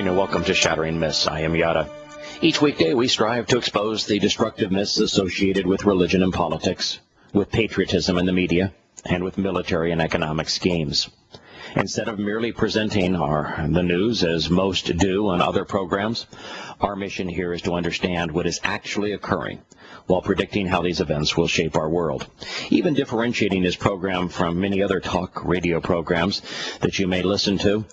morning and welcome to Shattering Myths. I am Yahowah. Each weekday we strive to expose the destructive myths associated with religion and politics, with patriotism in the media, and with military and economic schemes. Instead of merely presenting the news as most do on other programs, our mission here is to understand what is actually occurring while predicting how these events will shape our world. Even differentiating this program from many other talk radio programs that you may listen to,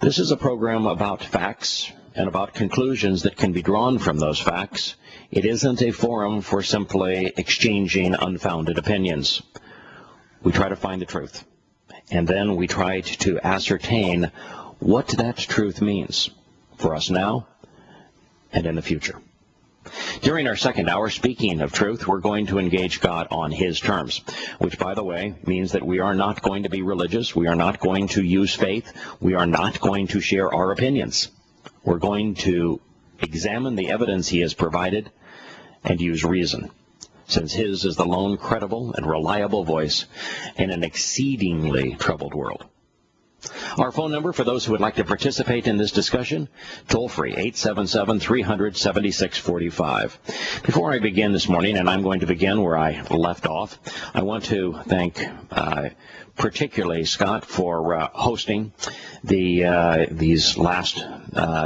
this is a program about facts and about conclusions that can be drawn from those facts. It isn't a forum for simply exchanging unfounded opinions. We try to find the truth, and then we try to ascertain what that truth means for us now and in the future. During our second hour, speaking of truth, we're going to engage God on His terms, which, by the way, means that we are not going to be religious. We are not going to use faith. We are not going to share our opinions. We're going to examine the evidence He has provided and use reason, since His is the lone credible and reliable voice in an exceedingly troubled world. Our phone number for those who would like to participate in this discussion, toll-free, 877-300-7645. Before I begin this morning, and I'm going to begin where I left off, I want to thank particularly Scott for hosting these last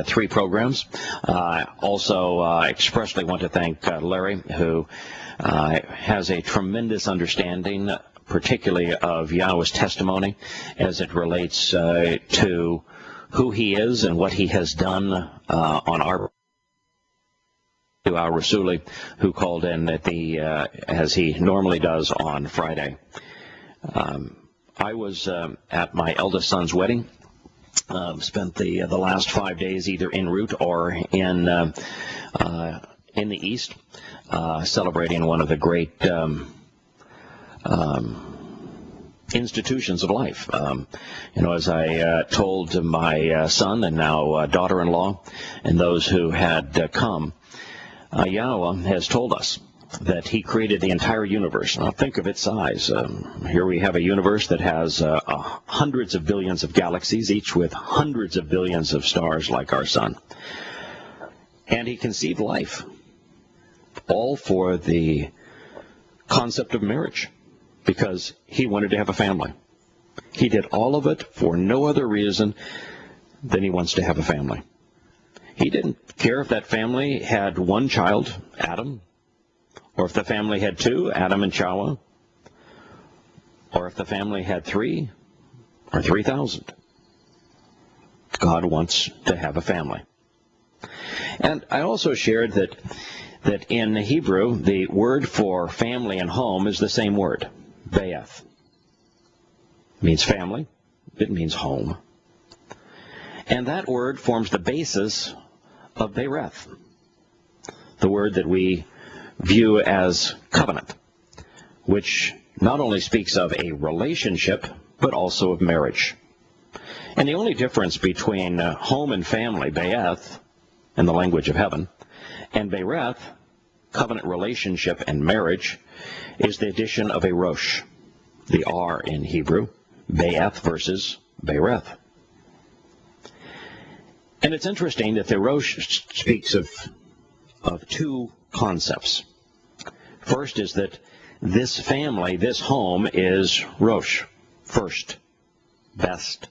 three programs. Also expressly want to thank Larry, who has a tremendous understanding particularly of Yahowah's testimony as it relates to who he is and what he has done on our to al-Rassooli, who called in at as he normally does on Friday. I was at my eldest son's wedding. Spent the last 5 days either en route or in the East, celebrating one of the great institutions of life. As I told my son and now daughter-in-law and those who had come, Yahowah has told us that He created the entire universe. Now think of its size. Here we have a universe that has hundreds of billions of galaxies, each with hundreds of billions of stars like our sun. And He conceived life, all for the concept of marriage, because He wanted to have a family. He did all of it for no other reason than He wants to have a family. He didn't care if that family had one child, Adam, or if the family had two, Adam and Yahowah, or if the family had 3 or 3,000. God wants to have a family. And I also shared that in Hebrew, the word for family and home is the same word, Be'eth. It means family. It means home. And that word forms the basis of Bereth, the word that we view as covenant, which not only speaks of a relationship, but also of marriage. And the only difference between home and family, Be'eth, in the language of heaven, and Bereth, covenant relationship and marriage, is the addition of a rosh, the R in Hebrew, Be'eth versus Bereth. And it's interesting that the rosh speaks of two concepts. First is that this family, this home, is rosh, first, best,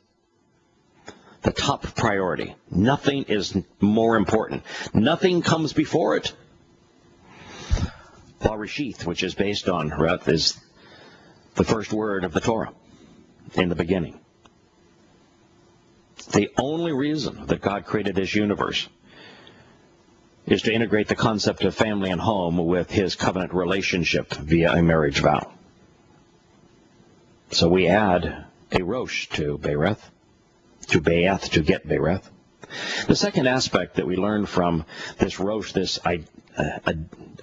the top priority. Nothing is more important. Nothing comes before it. Reshith, which is based on Reth, is the first word of the Torah in the beginning. The only reason that God created this universe is to integrate the concept of family and home with His covenant relationship via a marriage vow. So we add a rosh to Be'eth, to get Bereth. The second aspect that we learn from this rosh, this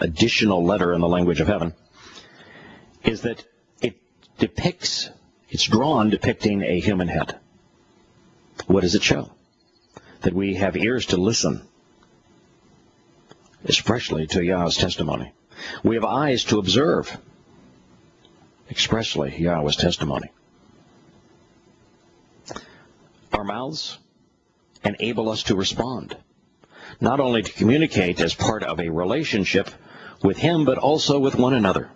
additional letter in the language of heaven, is that it's drawn depicting a human head. What does it show? That we have ears to listen, especially to Yahweh's testimony. We have eyes to observe, expressly Yahweh's testimony. Our mouths enable us to respond, not only to communicate as part of a relationship with him, but also with one another.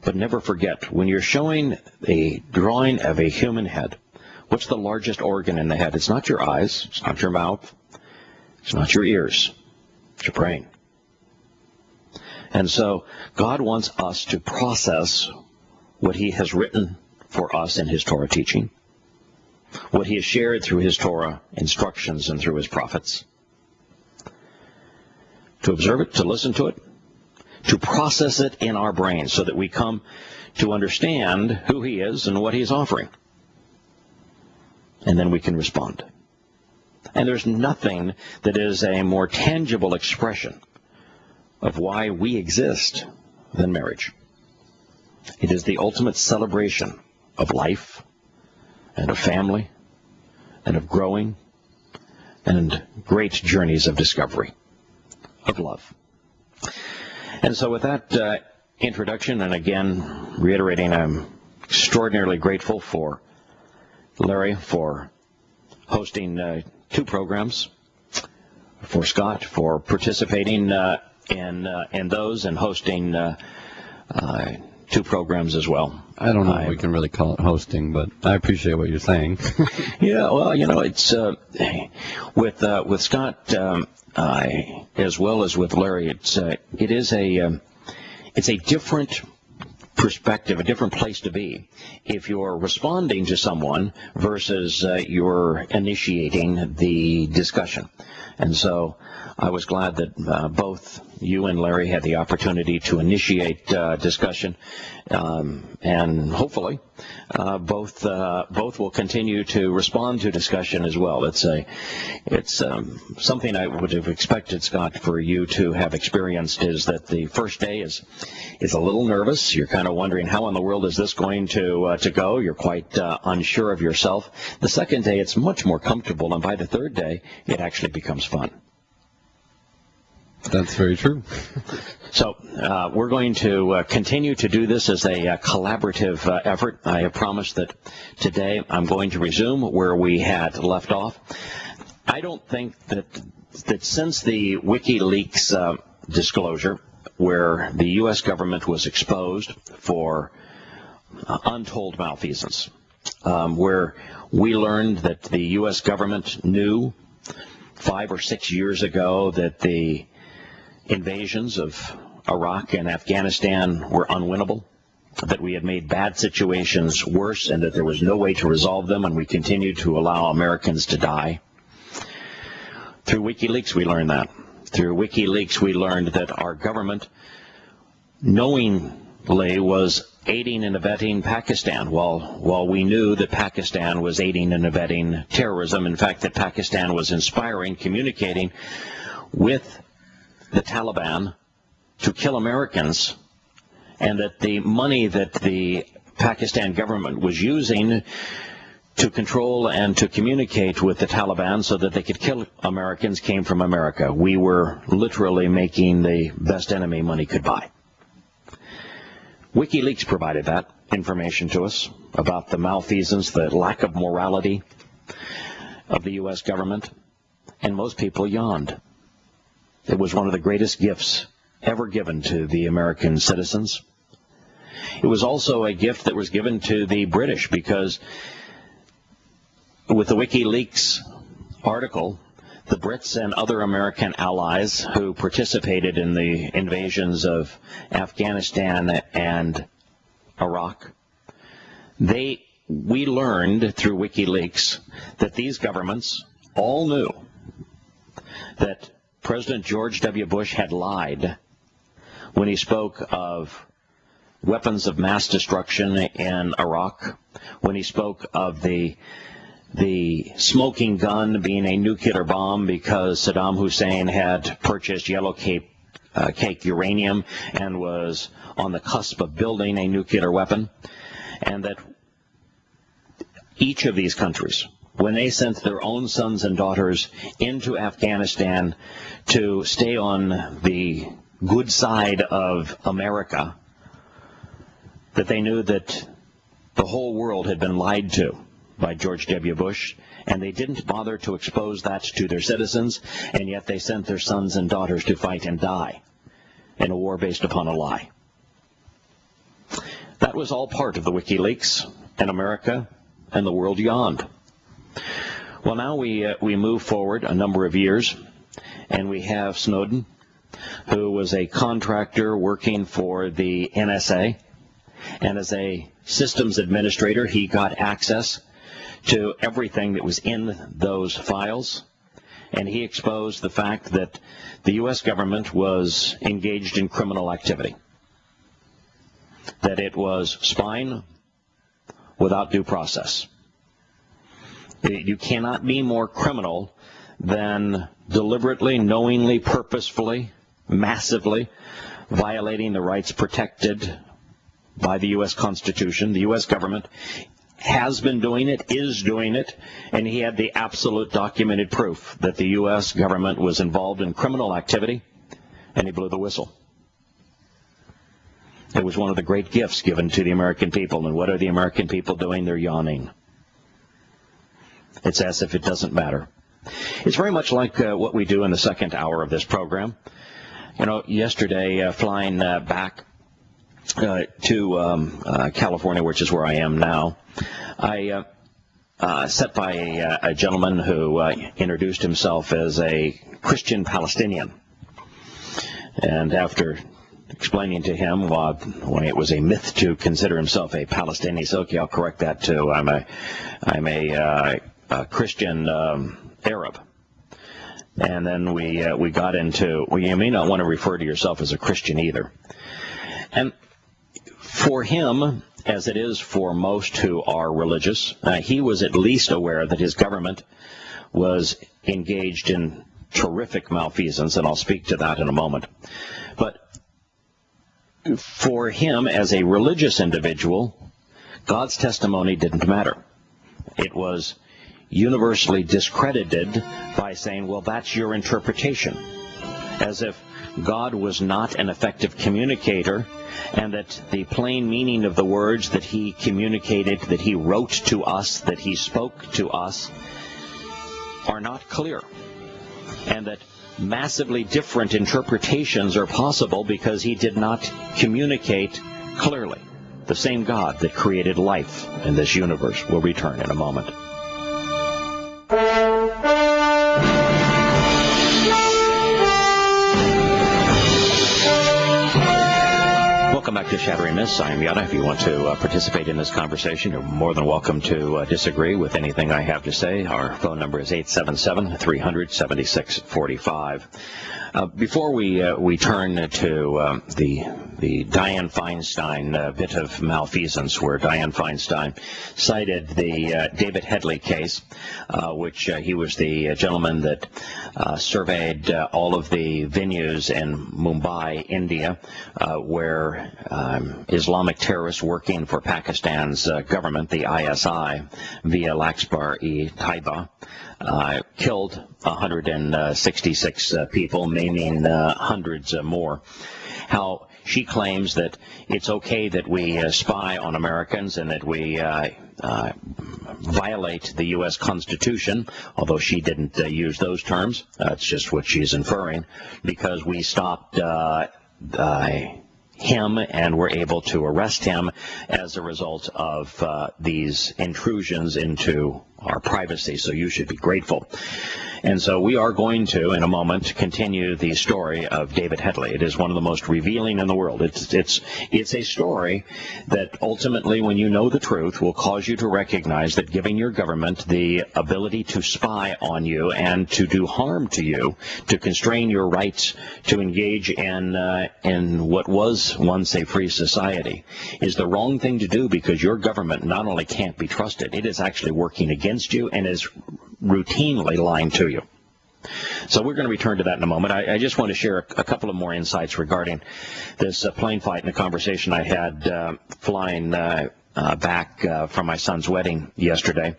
But never forget, when you're showing a drawing of a human head, what's the largest organ in the head? It's not your eyes, it's not your mouth, it's not your ears, it's your brain. And so God wants us to process what he has written for us in his Torah teaching, what he has shared through his Torah instructions and through his prophets, to observe it, to listen to it, to process it in our brains so that we come to understand who he is and what he is offering. And then we can respond. And there's nothing that is a more tangible expression of why we exist than marriage. It is the ultimate celebration of life and of family and of growing and great journeys of discovery, of love. And so with that introduction, and again, reiterating, I'm extraordinarily grateful for Larry for hosting 2 programs, for Scott for participating in those and hosting 2 programs as well. I don't know if we can really call it hosting, but I appreciate what you're saying. Yeah, well, it's with Scott as well as with Larry. It's a different perspective, a different place to be if you're responding to someone versus you're initiating the discussion. And so I was glad that both you and Larry had the opportunity to initiate discussion, and hopefully both will continue to respond to discussion as well. It's something I would have expected, Scott, for you to have experienced, is that the first day is a little nervous. You're kind of wondering, how in the world is this going to go? You're quite unsure of yourself. The second day, it's much more comfortable, and by the third day, it actually becomes fun. That's very true. So we're going to continue to do this as a collaborative effort. I have promised that today I'm going to resume where we had left off. I don't think that since the WikiLeaks disclosure, where the U.S. government was exposed for untold malfeasance, where we learned that the U.S. government knew 5 or 6 years ago that the invasions of Iraq and Afghanistan were unwinnable, that we had made bad situations worse, and that there was no way to resolve them, and we continued to allow Americans to die. Through WikiLeaks, we learned that. Through WikiLeaks, we learned that our government knowingly was aiding and abetting Pakistan, while we knew that Pakistan was aiding and abetting terrorism. In fact, that Pakistan was inspiring, communicating with the Taliban to kill Americans, and that the money that the Pakistan government was using to control and to communicate with the Taliban so that they could kill Americans came from America. We were literally making the best enemy money could buy. WikiLeaks provided that information to us about the malfeasance, the lack of morality of the U.S. government, and most people yawned. It was one of the greatest gifts ever given to the American citizens. It was also a gift that was given to the British, because with the WikiLeaks article, the Brits and other American allies who participated in the invasions of Afghanistan and Iraq, we learned through WikiLeaks that these governments all knew that President George W. Bush had lied when he spoke of weapons of mass destruction in Iraq, when he spoke of the smoking gun being a nuclear bomb because Saddam Hussein had purchased yellow cake uranium and was on the cusp of building a nuclear weapon, and that each of these countries, when they sent their own sons and daughters into Afghanistan to stay on the good side of America, that they knew that the whole world had been lied to, by George W. Bush, and they didn't bother to expose that to their citizens, and yet they sent their sons and daughters to fight and die in a war based upon a lie. That was all part of the WikiLeaks in America and the world beyond. Well, now we move forward a number of years, and we have Snowden, who was a contractor working for the NSA, and as a systems administrator, he got access to everything that was in those files, and he exposed the fact that the U.S. government was engaged in criminal activity, that it was spying without due process. You cannot be more criminal than deliberately, knowingly, purposefully, massively violating the rights protected by the U.S. Constitution. The U.S. government has been doing it, is doing it, and he had the absolute documented proof that the U.S. government was involved in criminal activity, and he blew the whistle. It was one of the great gifts given to the American people, and what are the American people doing? They're yawning. It's as if it doesn't matter. It's very much like what we do in the second hour of this program. You know, yesterday, flying back to California, which is where I am now, I sat by a gentleman who introduced himself as a Christian Palestinian. And after explaining to him why it was a myth to consider himself a Palestinian, he said, okay, I'll correct that too. I'm a Christian Arab. And then we got into, well, you may not want to refer to yourself as a Christian either. And for him, as it is for most who are religious, he was at least aware that his government was engaged in terrific malfeasance, and I'll speak to that in a moment. But for him, as a religious individual, God's testimony didn't matter. It was universally discredited by saying, well, that's your interpretation, as if God was not an effective communicator, and that the plain meaning of the words that he communicated, that he wrote to us, that he spoke to us, are not clear, and that massively different interpretations are possible because he did not communicate clearly. The same God that created life in this universe will return in a moment. Welcome back to Shattering Myths. I am Yahowah. If you want to participate in this conversation, you're more than welcome to disagree with anything I have to say. Our phone number is 877-300-7645. Before we turn to the Dianne Feinstein bit of malfeasance, where Dianne Feinstein cited the David Headley case, which he was the gentleman that surveyed all of the venues in Mumbai, India, where Islamic terrorists working for Pakistan's government, the ISI, via Lashkar-e-Taiba, killed 166 people, maiming hundreds more. How she claims that it's okay that we spy on Americans and that we violate the U.S. Constitution, although she didn't use those terms. That's just what she's inferring, because we stopped him and were able to arrest him as a result of these intrusions into our privacy, so you should be grateful. And so we are going to, in a moment, continue the story of David Headley. It is one of the most revealing in the world. It's a story that ultimately, when you know the truth, will cause you to recognize that giving your government the ability to spy on you and to do harm to you, to constrain your rights to engage in what was once a free society, is the wrong thing to do, because your government not only can't be trusted, it is actually working against you and is routinely lying to you. So we're going to return to that in a moment. I just want to share a couple of more insights regarding this plane fight and the conversation I had flying back from my son's wedding yesterday.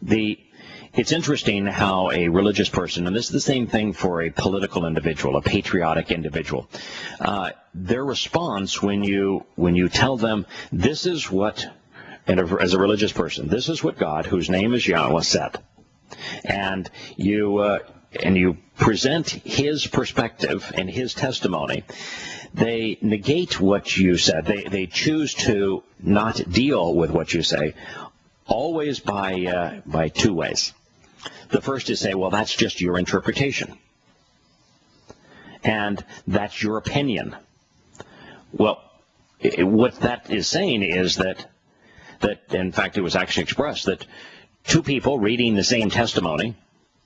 It's interesting how a religious person, and this is the same thing for a political individual, a patriotic individual, their response when you tell them this is what and as a religious person, this is what God, whose name is Yahowah, said. And you present his perspective and his testimony. They negate what you said. They choose to not deal with what you say, always by two ways. The first is say, well, that's just your interpretation, and that's your opinion. Well, what that is saying is that in fact it was actually expressed that two people reading the same testimony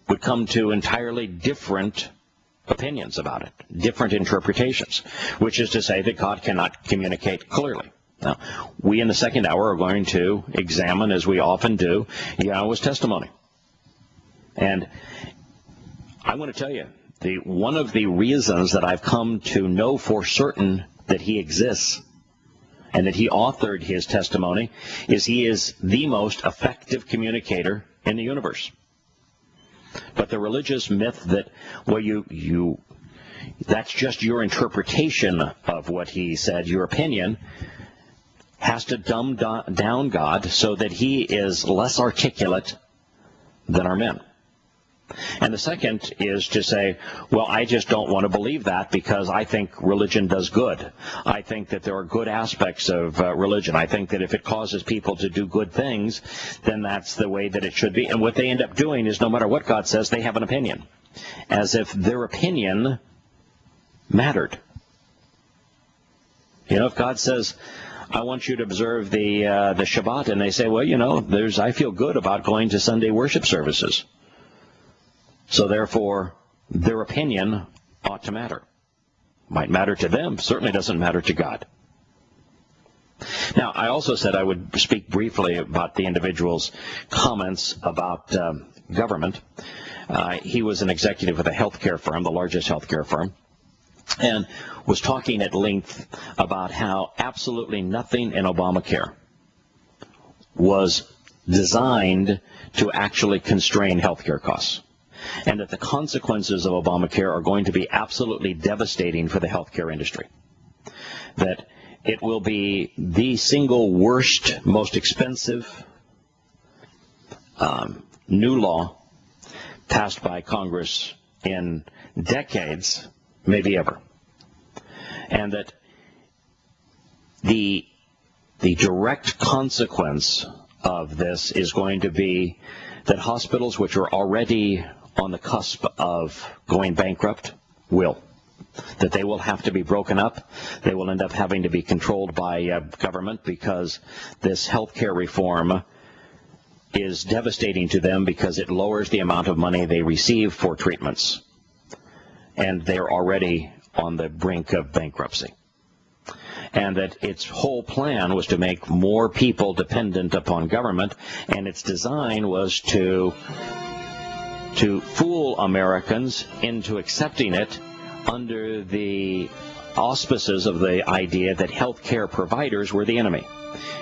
would come to entirely different opinions about it, different interpretations, which is to say that God cannot communicate clearly. Now, we in the second hour are going to examine, as we often do, Yahowah's testimony. And I want to tell you, one of the reasons that I've come to know for certain that he exists and that he authored his testimony is he is the most effective communicator in the universe. But the religious myth that, well, that's just your interpretation of what he said, your opinion, has to dumb down God so that he is less articulate than our men. And the second is to say, well, I just don't want to believe that because I think religion does good. I think that there are good aspects of religion. I think that if it causes people to do good things, then that's the way that it should be. And what they end up doing is no matter what God says, they have an opinion, as if their opinion mattered. You know, if God says, I want you to observe the Shabbat, and they say, well, you know, I feel good about going to Sunday worship services. So therefore, their opinion ought to matter. Might matter to them, certainly doesn't matter to God. Now, I also said I would speak briefly about the individual's comments about government. He was an executive with a healthcare firm, the largest healthcare firm, and was talking at length about how absolutely nothing in Obamacare was designed to actually constrain healthcare costs, and that the consequences of Obamacare are going to be absolutely devastating for the healthcare industry. That it will be the single worst, most expensive new law passed by Congress in decades, maybe ever. And that the direct consequence of this is going to be that hospitals which are already on the cusp of going bankrupt that they will have to be broken up. They will end up having to be controlled by government because this healthcare reform is devastating to them because it lowers the amount of money they receive for treatments. And they're already on the brink of bankruptcy. And that its whole plan was to make more people dependent upon government, and its design was to fool Americans into accepting it under the auspices of the idea that healthcare providers were the enemy.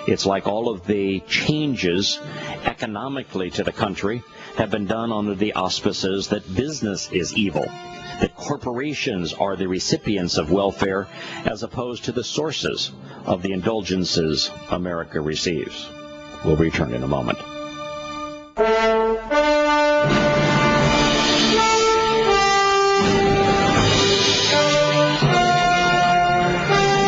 It's like all of the changes economically to the country have been done under the auspices that business is evil, that corporations are the recipients of welfare as opposed to the sources of the indulgences America receives. We'll return in a moment.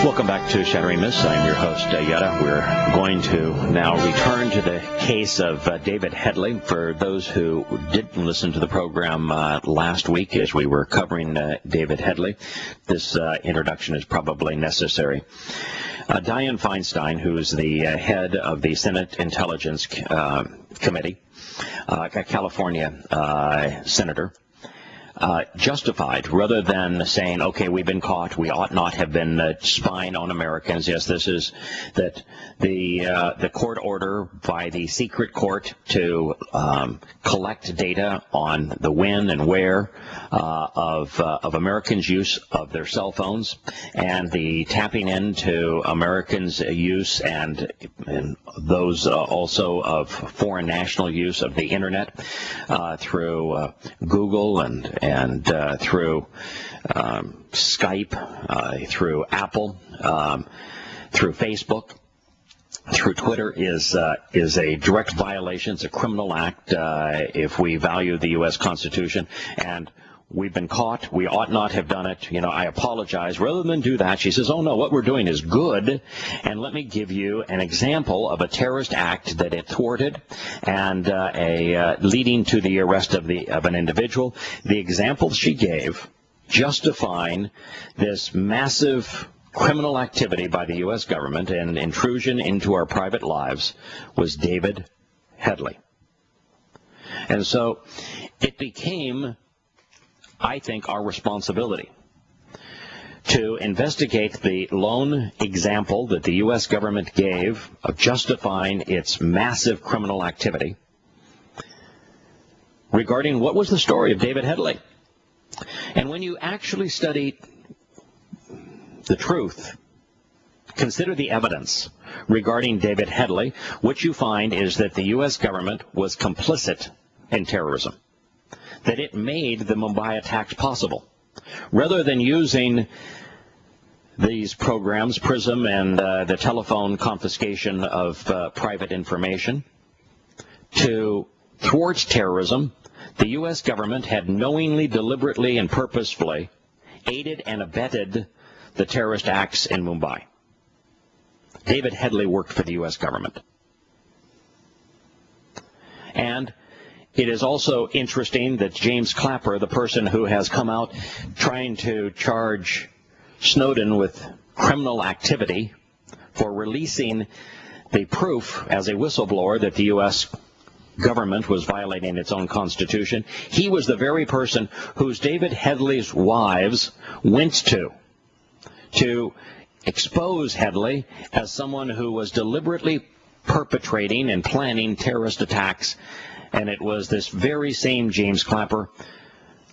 Welcome back to Shattering Myths. I'm your host, Yahowah. We're going to now return to the case of David Headley. For those who didn't listen to the program last week as we were covering David Headley, this introduction is probably necessary. Dianne Feinstein, who is the head of the Senate Intelligence Committee, a California senator, justified, rather than saying, okay, we've been caught, we ought not have been spying on Americans. Yes, this is that the court order by the secret court to collect data on the when and where of Americans' use of their cell phones, and the tapping into Americans' use and those also of foreign national use of the internet through Google and through Skype, through Apple, through Facebook. through Twitter is a direct violation. It's a criminal act if we value the U.S. Constitution. And we've been caught. We ought not have done it. I apologize. Rather than do that, she says, oh, no, what we're doing is good. And let me give you an example of a terrorist act that it thwarted and leading to the arrest of an individual. The example she gave justifying this massive criminal activity by the U.S. government and intrusion into our private lives was David Headley. And so it became, I think, our responsibility to investigate the lone example that the U.S. government gave of justifying its massive criminal activity regarding what was the story of David Headley. And when you actually study the truth, consider the evidence regarding David Headley, what you find is that the U.S. government was complicit in terrorism, that it made the Mumbai attacks possible. Rather than using these programs, PRISM and the telephone confiscation of private information, to thwart terrorism, the U.S. government had knowingly, deliberately, and purposefully aided and abetted the terrorist acts in Mumbai. David Headley worked for the U.S. government. And it is also interesting that James Clapper, the person who has come out trying to charge Snowden with criminal activity for releasing the proof as a whistleblower that the U.S. government was violating its own constitution, he was the very person whose David Headley's wives went to expose Headley as someone who was deliberately perpetrating and planning terrorist attacks. And it was this very same James Clapper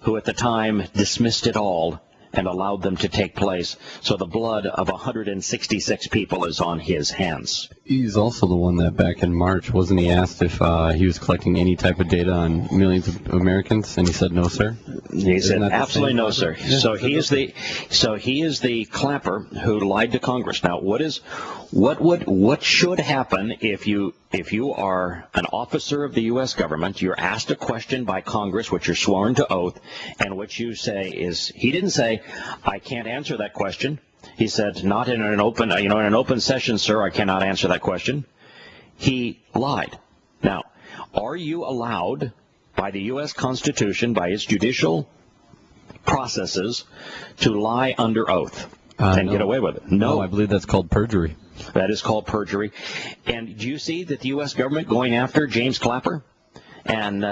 who at the time dismissed it all and allowed them to take place. So the blood of 166 people is on his hands. He's also the one that back in March, wasn't he asked if he was collecting any type of data on millions of Americans, and he said no, sir? He said absolutely no, sir. Yeah, so he is the Clapper who lied to Congress. Now, what should happen if you are an officer of the U.S. government, you're asked a question by Congress, which you're sworn to oath, and what you say is, he didn't say, I can't answer that question. He said, not in an open session, sir, I cannot answer that question. He lied. Now, are you allowed by the U.S. Constitution, by its judicial processes, to lie under oath and get away with it? No, I believe that's called perjury. That is called perjury. And do you see that the U.S. government going after James Clapper and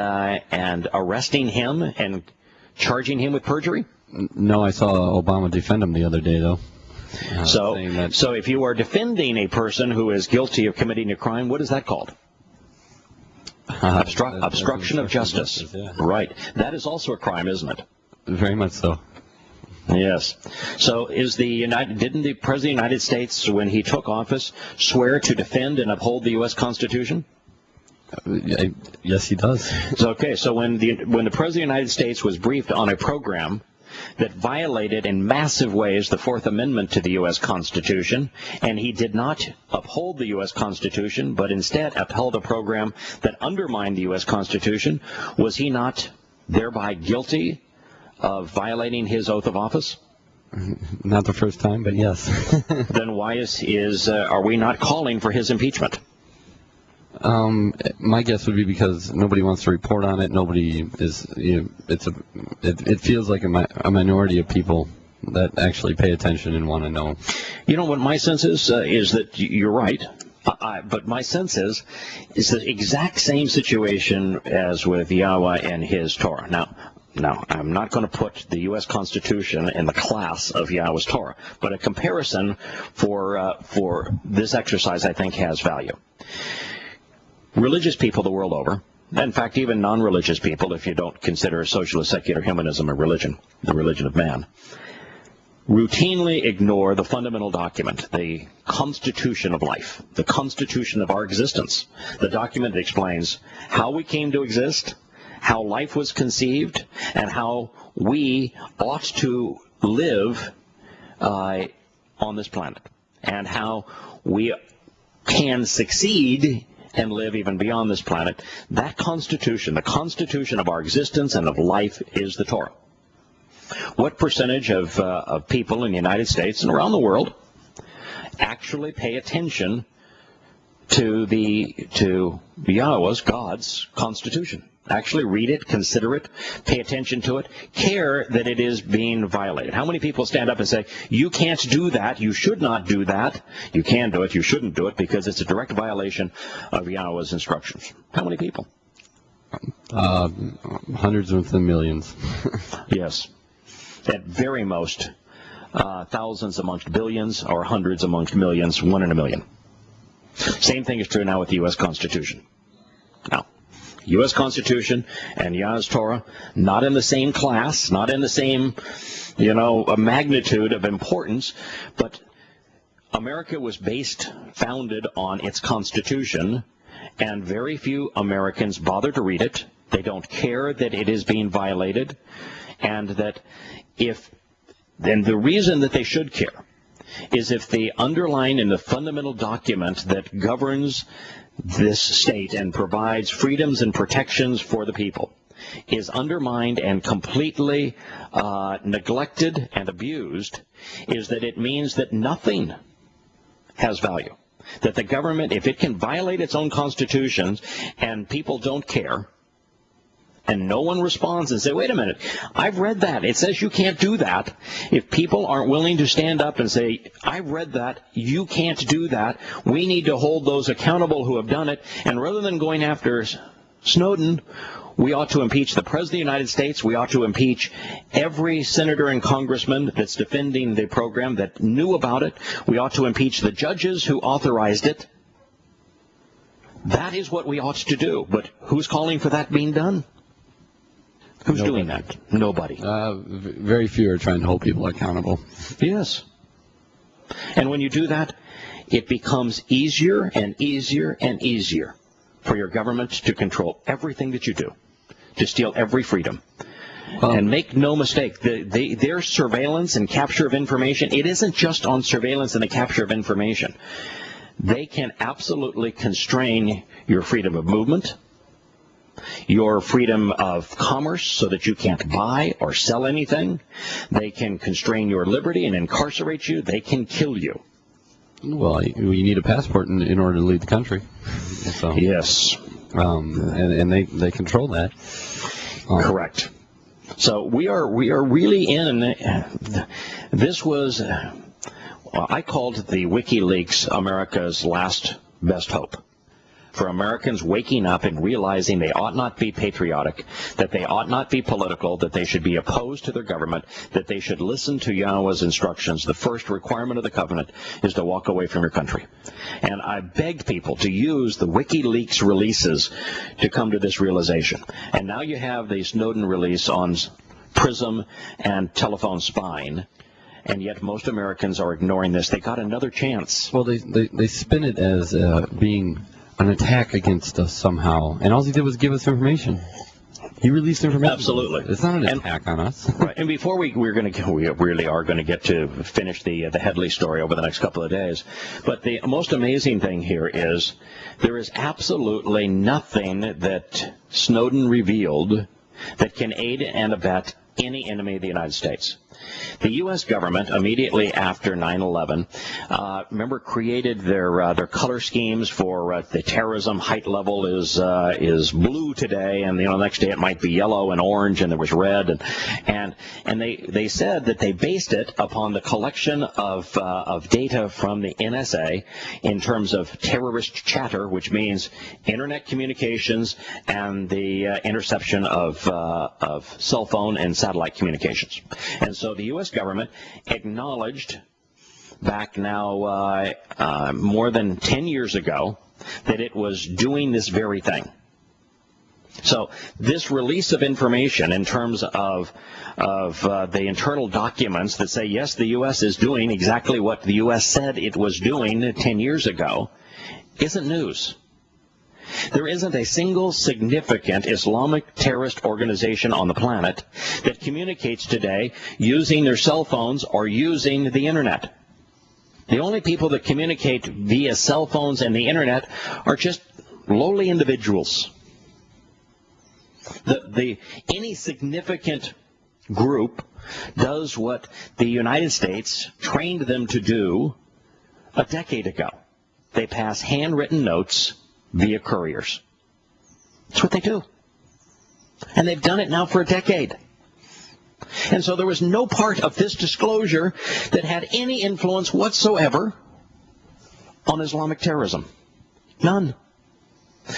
arresting him and charging him with perjury? No, I saw Obama defend him the other day, though. So if you are defending a person who is guilty of committing a crime, what is that called? Obstruction of justice. Yeah. Right. That is also a crime, isn't it? Very much so. Yes. So didn't the President of the United States, when he took office, swear to defend and uphold the U.S. Constitution? Yes, he does. Okay. So when the President of the United States was briefed on a program that violated in massive ways the Fourth Amendment to the U.S. Constitution, and he did not uphold the U.S. Constitution, but instead upheld a program that undermined the U.S. Constitution, was he not thereby guilty of violating his oath of office? Not the first time, but yes. Then why are we not calling for his impeachment? My guess would be because nobody wants to report on it. Nobody is. It feels like a minority of people that actually pay attention and want to know. You know what my sense is that you're right. But my sense is the exact same situation as with Yahowah and his Torah. Now, I'm not going to put the U.S. Constitution in the class of Yahowah's Torah, but a comparison for this exercise, I think, has value. Religious people the world over, in fact, even non-religious people, if you don't consider socialist secular humanism a religion, the religion of man, routinely ignore the fundamental document, the constitution of life, the constitution of our existence, the document that explains how we came to exist, how life was conceived, and how we ought to live on this planet, and how we can succeed and live even beyond this planet, that Constitution, the Constitution of our existence and of life, is the Torah. What percentage of people in the United States and around the world actually pay attention to Yahowah's, God's Constitution? Actually read it, consider it, pay attention to it, care that it is being violated. How many people stand up and say, you can't do that, you should not do that, you can do it, you shouldn't do it, because it's a direct violation of Yahowah's instructions? How many people? Hundreds within millions. Yes. At very most, thousands amongst billions, or hundreds amongst millions, 1 in a million. Same thing is true now with the U.S. Constitution. Now, U.S. Constitution and Yah's Torah, not in the same class, not in the same, magnitude of importance, but America was founded on its Constitution, and very few Americans bother to read it. They don't care that it is being violated, and that then the reason that they should care is if the underlying and the fundamental document that governs this state and provides freedoms and protections for the people is undermined and completely neglected and abused, is that it means that nothing has value. That the government, if it can violate its own constitutions and people don't care, and no one responds and say, wait a minute, I've read that. It says you can't do that. If people aren't willing to stand up and say, I've read that, you can't do that, we need to hold those accountable who have done it. And rather than going after Snowden, we ought to impeach the President of the United States. We ought to impeach every senator and congressman that's defending the program that knew about it. We ought to impeach the judges who authorized it. That is what we ought to do. But who's calling for that being done? Who's doing that? Nobody. Very few are trying to hold people accountable. Yes. And when you do that, it becomes easier and easier and easier for your government to control everything that you do, to steal every freedom. And make no mistake, their surveillance and capture of information, it isn't just on surveillance and the capture of information. They can absolutely constrain your freedom of movement, your freedom of commerce so that you can't buy or sell anything. They can constrain your liberty and incarcerate you. They can kill you. Well, you need a passport in order to leave the country. So, yes. And they control that. Correct. So we are really in, this was, I called the WikiLeaks America's last best hope. For Americans waking up and realizing they ought not be patriotic, that they ought not be political, that they should be opposed to their government, that they should listen to Yahowah's instructions. The first requirement of the covenant is to walk away from your country. And I begged people to use the WikiLeaks releases to come to this realization. And now you have the Snowden release on PRISM and telephone spying. And yet most Americans are ignoring this. They got another chance. Well, they spin it as being an attack against us somehow, and all he did was give us information. He released information. Absolutely, it's not an attack on us. Right. And before we really are going to get to finish the Headley story over the next couple of days, but the most amazing thing here is there is absolutely nothing that Snowden revealed that can aid and abet any enemy of the United States. The U.S. government, immediately after 9/11, remember, created their color schemes for the terrorism height level is blue today, and the next day it might be yellow and orange, and there was red, and they said that they based it upon the collection of data from the NSA in terms of terrorist chatter, which means internet communications and the interception of cell phone and satellite communications. And so the U.S. government acknowledged back now more than 10 years ago that it was doing this very thing. So this release of information in terms of the internal documents that say, yes, the U.S. is doing exactly what the U.S. said it was doing 10 years ago isn't news. There isn't a single significant Islamic terrorist organization on the planet that communicates today using their cell phones or using the internet. The only people that communicate via cell phones and the internet are just lowly individuals. Any significant group does what the United States trained them to do a decade ago. They pass handwritten notes via couriers. That's what they do. And they've done it now for a decade. And so there was no part of this disclosure that had any influence whatsoever on Islamic terrorism. None.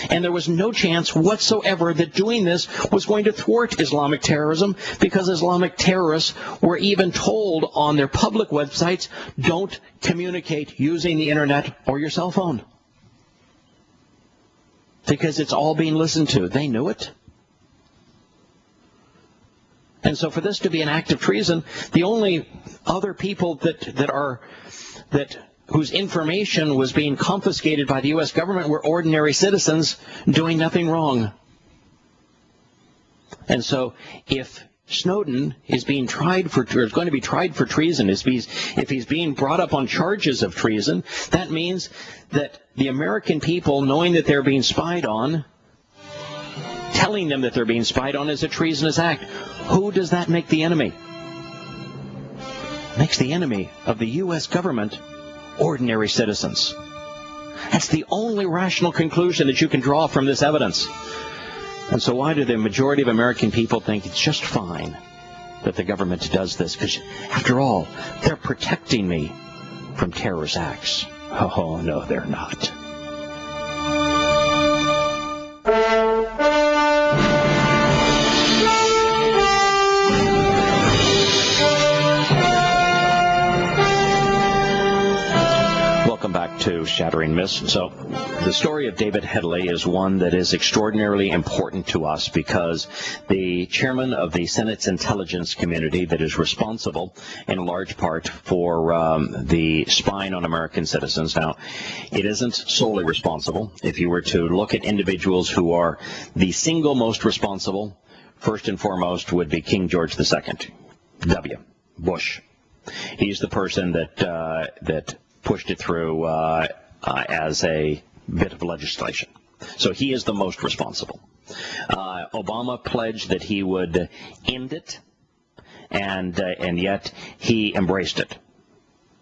And there was no chance whatsoever that doing this was going to thwart Islamic terrorism, because Islamic terrorists were even told on their public websites, don't communicate using the internet or your cell phone, because it's all being listened to. They knew it. And so for this to be an act of treason, the only other people whose information was being confiscated by the U.S. government were ordinary citizens doing nothing wrong. And so if Snowden is being tried for, or is going to be tried for treason, if he's being brought up on charges of treason, that means that the American people, knowing that they're being spied on, telling them that they're being spied on, is a treasonous act. Who does that make the enemy? It makes the enemy of the U.S. government ordinary citizens. That's the only rational conclusion that you can draw from this evidence. And so why do the majority of American people think it's just fine that the government does this? Because, after all, they're protecting me from terrorist acts. Oh, no, they're not. Welcome back to Shattering Myths. So the story of David Headley is one that is extraordinarily important to us, because the chairman of the Senate's intelligence community that is responsible in large part for the spying on American citizens. Now, it isn't solely responsible. If you were to look at individuals who are the single most responsible, first and foremost would be King George II, W. Bush. He's the person that pushed it through as a bit of legislation. So he is the most responsible. Obama pledged that he would end it, and yet he embraced it.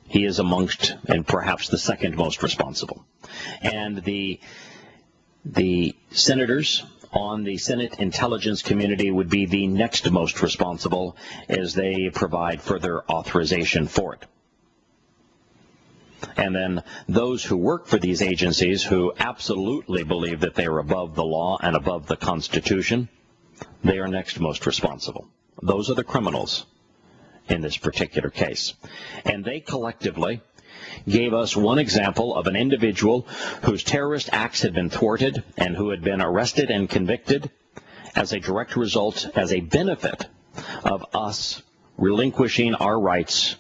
He is amongst, and perhaps the second most responsible. And the senators on the Senate Intelligence Committee would be the next most responsible, as they provide further authorization for it. And then those who work for these agencies, who absolutely believe that they are above the law and above the Constitution, they are next most responsible. Those are the criminals in this particular case. And they collectively gave us one example of an individual whose terrorist acts had been thwarted and who had been arrested and convicted as a direct result, as a benefit of us relinquishing our rights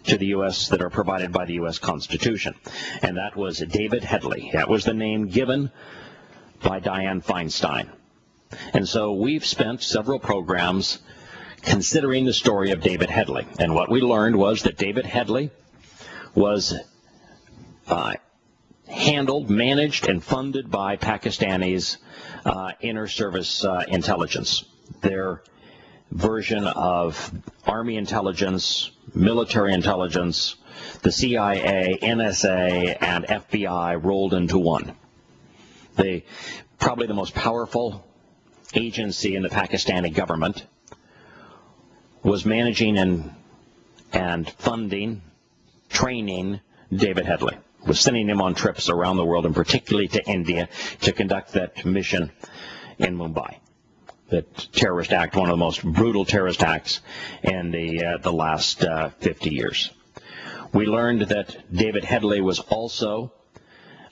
to the U.S. that are provided by the U.S. Constitution. And that was David Headley. That was the name given by Dianne Feinstein. And so we've spent several programs considering the story of David Headley. And what we learned was that David Headley was handled, managed, and funded by Pakistanis' inner service intelligence. Their version of Army intelligence, military intelligence, the CIA, NSA, and FBI rolled into one. Probably the most powerful agency in the Pakistani government was managing and funding, training David Headley, was sending him on trips around the world, and particularly to India, to conduct that mission in Mumbai. That terrorist act, one of the most brutal terrorist acts in the last 50 years. We learned that David Headley was also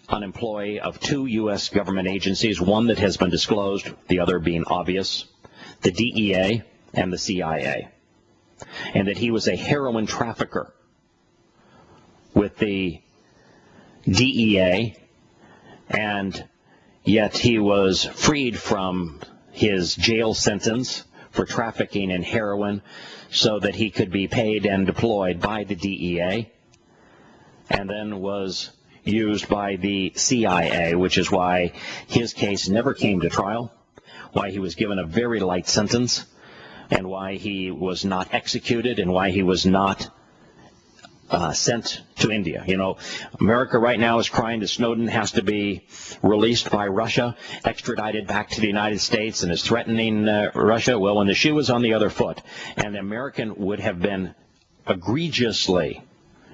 an employee of two U.S. government agencies, one that has been disclosed, the other being obvious, the DEA and the CIA, and that he was a heroin trafficker with the DEA, and yet he was freed from his jail sentence for trafficking in heroin so that he could be paid and deployed by the DEA and then was used by the CIA, which is why his case never came to trial, why he was given a very light sentence, and why he was not executed, and why he was not sent to India. You know, America right now is crying that Snowden has to be released by Russia, extradited back to the United States, and is threatening Russia. Well, when the shoe was on the other foot, and the American would have been egregiously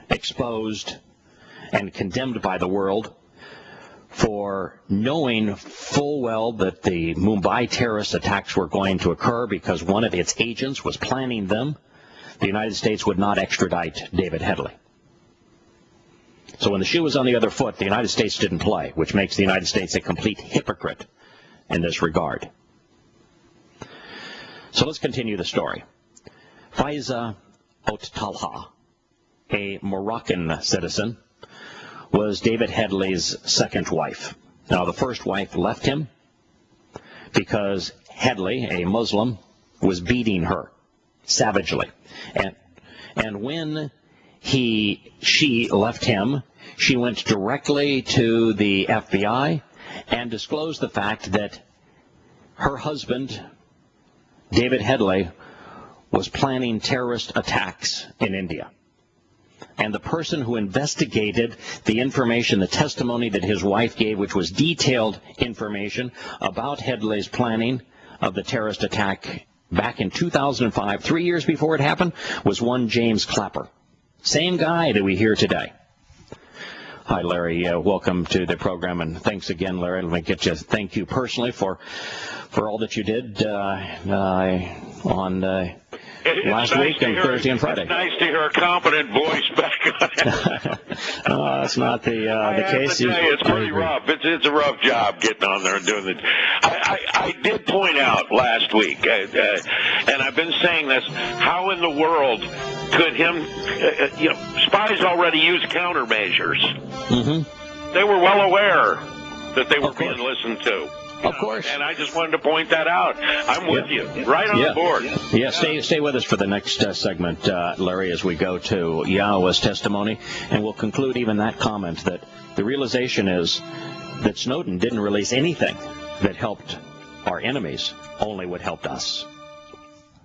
exposed and condemned by the world for knowing full well that the Mumbai terrorist attacks were going to occur because one of its agents was planning them, the United States would not extradite David Headley. So when the shoe was on the other foot, the United States didn't play, which makes the United States a complete hypocrite in this regard. So let's continue the story. Faiza Ot Talha, a Moroccan citizen, was David Headley's second wife. Now, the first wife left him because Headley, a Muslim, was beating her savagely. And when she left him, she went directly to the FBI and disclosed the fact that her husband, David Headley, was planning terrorist attacks in India. And the person who investigated the information, the testimony that his wife gave, which was detailed information about Headley's planning of the terrorist attack back in 2005, 3 years before it happened, was one James Clapper. Same guy that we hear today. Hi, Larry. Welcome to the program, and thanks again, Larry. Let me get you. Thank you personally for all that you did on last week and Thursday and Friday. It's nice to hear a competent voice back on it. That's not the case. It's pretty rough. It's a rough job getting on there and doing it. I did point out last week, and I've been saying this, how in the world could spies already use countermeasures. Mm-hmm. They were well aware that they were being listened to. Of course. And I just wanted to point that out. I'm with you. Right on the board. Yeah, stay with us for the next segment, Larry, as we go to Yahowah's testimony. And we'll conclude even that comment that the realization is that Snowden didn't release anything that helped our enemies, only what helped us.